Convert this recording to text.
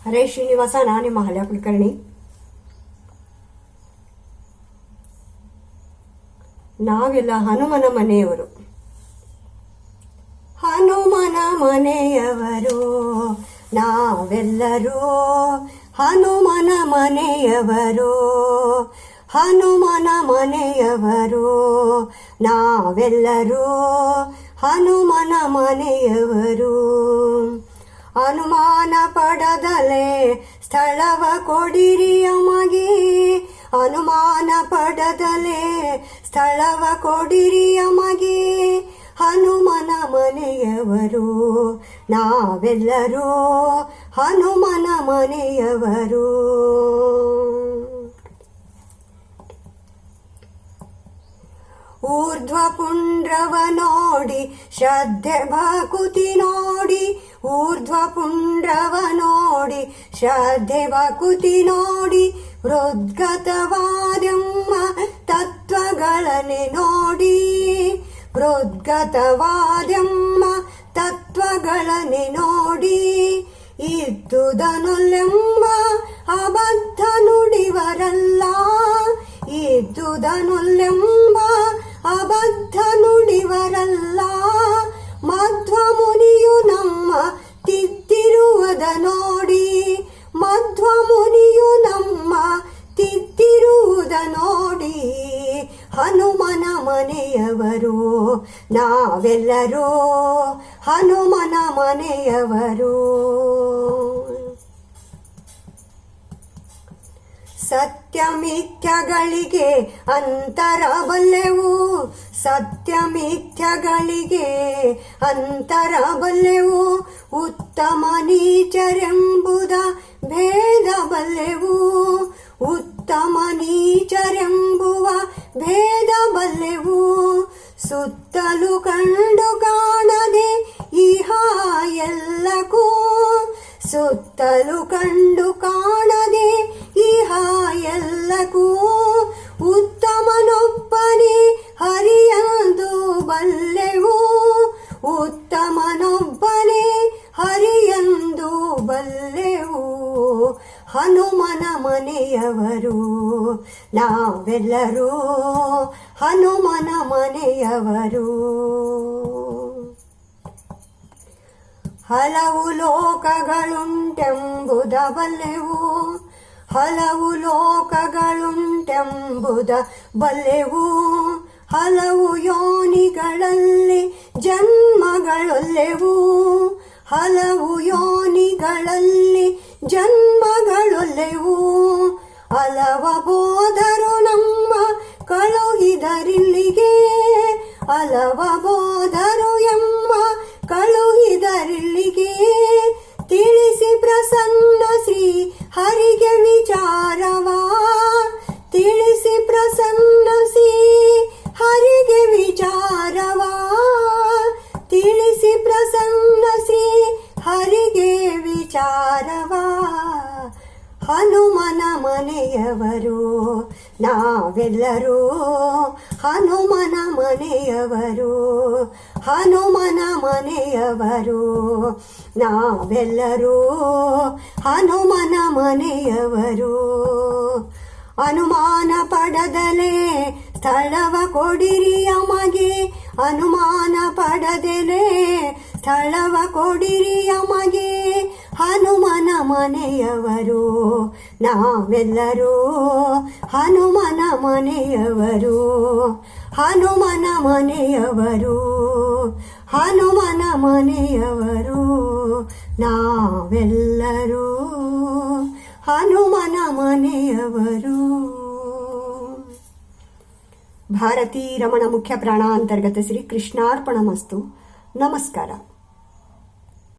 ಹರೇ ಶ್ರೀನಿವಾಸ. ನಾನು ನಿಮ್ಮ ಹಳೆ ಕುಲಕರ್ಣಿ. ನಾವೆಲ್ಲ ಹನುಮನ ಮನೆಯವರು. ಹನುಮನ ಮನೆಯವರು ನಾವೆಲ್ಲರೂ, ಹನುಮನ ಮನೆಯವರು, ಹನುಮನ ಮನೆಯವರು ನಾವೆಲ್ಲರೂ, ಹನುಮನ ಮನೆಯವರು. ಅನುಮಾನ ಪಡದಲೆ ಸ್ಥಳವ ಕೊಡಿರಿ ಅಮಗೆ, ಅನುಮಾನ ಪಡದಲೆ ಸ್ಥಳವ ಕೊಡಿರಿ ಅಮಗೆ, ಹನುಮನ ಮನೆಯವರು ನಾವೆಲ್ಲರೂ, ಹನುಮನ ಮನೆಯವರು. ಊರ್ಧ್ವ ಪುಂಡ್ರವ ನೋಡಿ ಶ್ರದ್ಧೆ ಭಕುತಿ ನೋಡಿ, ಊರ್ಧ್ವ ಪುಂಡ್ರವ ನೋಡಿ ಶ್ರದ್ಧೆ ಭಕುತಿ ನೋಡಿ, ಹೃದ್ಗತವಾದೆಮ್ಮ ತತ್ವಗಳನೆ ನೋಡಿ, ಹೃದ್ಗತವಾದೆಮ್ಮ ತತ್ವಗಳನೆ ನೋಡಿ, ಇದ್ದುದನೊಲ್ಲೆಂಬ ಅಬದ್ಧ ನುಡಿವರಲ್ಲ, ಇದ್ದುದನೊಲ್ಲೆಂಬ ಅಬದ್ಧ ನುಡಿವರಲ್ಲ, ಮಧ್ವ ಮುನಿಯು ನಮ್ಮ ತಿದ್ದಿರುವುದ ನೋಡಿ, ಮಧ್ವ ಮುನಿಯು ನಮ್ಮ ತಿದ್ದಿರುವುದ ನೋಡಿ, ಹನುಮನ ಮನೆಯವರು ನಾವೆಲ್ಲರೂ, ಹನುಮನ ಮನೆಯವರು. ಸತ್ಯಮಿಥ್ಯಗಳಿಗೆ ಅಂತರ ಬಲ್ಲೆವು, ಸತ್ಯಮಿಥ್ಯಗಳಿಗೆ ಅಂತರ ಬಲ್ಲೆವು, ಉತ್ತಮ ನೀಚರೆಂಬುದ ಭೇದ ಬಲ್ಲೆವು, ಉತ್ತಮ ನೀಚರೆಂಬುವ ಭೇದ ಬಲ್ಲೆವು, ಸುತ್ತಲೂ ಕಂಡು ಕಾಣದೆ ಇಹ ಎಲ್ಲಕ್ಕೂ, ಸುತ್ತಲೂ ಕಂಡು ಕಾಣದೆ ಇಹ ಎಲ್ಲಕ್ಕೂ, ಉತ್ತಮನೊಬ್ಬನೇ ಹರಿಯಂದು ಬಲ್ಲೆವು, ಉತ್ತಮನೊಬ್ಬನೇ ಹರಿಯಂದು ಬಲ್ಲೆವು, ಹನುಮನ ಮನೆಯವರು ನಾವೆಲ್ಲರೂ, ಹನುಮನ ಮನೆಯವರು. ಹಲವು ಲೋಕಗಳುಂಟೆಂಬುದ ಬಲ್ಲೆವು, ಹಲವು ಲೋಕಗಳುಂಟೆಂಬುದ ಬಲ್ಲೆವು, ಹಲವು ಯೋನಿಗಳಲ್ಲಿ ಜನ್ಮಗಳೊಲ್ಲೆವು, ಹಲವು ಯೋನಿಗಳಲ್ಲಿ ಜನ್ಮಗಳೊಲ್ಲೆವು, ಹಲವ ಬೋಧರು ನಮ್ಮ ಕಳುಹಿದರಿಲ್ಲಿಗೆ, ಹಲವ ಬೋಧರು ಎಂಬ ಕಳುಹಿದರಿಲ್ಲಿಗೆ, ತಿಳಿಸಿ ಪ್ರಸನ್ನ ಶ್ರೀ ಹರಿಗೆ ವಿಚಾರವ, ತಿಳಿಸಿ ಪ್ರಸನ್ನ ಶ್ರೀ ಹರಿಗೆ ವಿಚಾರವ, ತಿಳಿಸಿ ಪ್ರಸನ್ನ ಶ್ರೀ ಹರಿಗೆ ವಿಚಾರವ, ಹನುಮನ ಮನೆಯವರು ನಾವೆಲ್ಲರೂ, ಹನುಮನ ಮನೆಯವರು, ಹನುಮನ ಮನೆಯವರು ನಾವೆಲ್ಲರೂ, ಹನುಮನ ಮನೆಯವರು. ಅನುಮಾನ ಪಡದಲೆ ಸ್ಥಳವ ಕೊಡಿರಿ ಅಮಗೆ, ಅನುಮಾನ ಪಡದಲೆ ಸ್ಥಳವ ಕೊಡಿರಿ ಅಮಗೆ, ಹನುಮನ ಮನೆಯವರು ನಾವೆಲ್ಲರೂ, ಹನುಮನ ಮನೆಯವರು, ಹನುಮನ ಮನೆಯವರು, ಹನುಮನ ಮನೆಯವರು ನಾವೆಲ್ಲರೂ, ಹನುಮನ ಮನೆಯವರು. ಭಾರತೀ ರಮಣ ಮುಖ್ಯ ಪ್ರಾಣ ಅಂತರ್ಗತ ಶ್ರೀ ಕೃಷ್ಣಾರ್ಪಣಮಸ್ತು. ನಮಸ್ಕಾರ.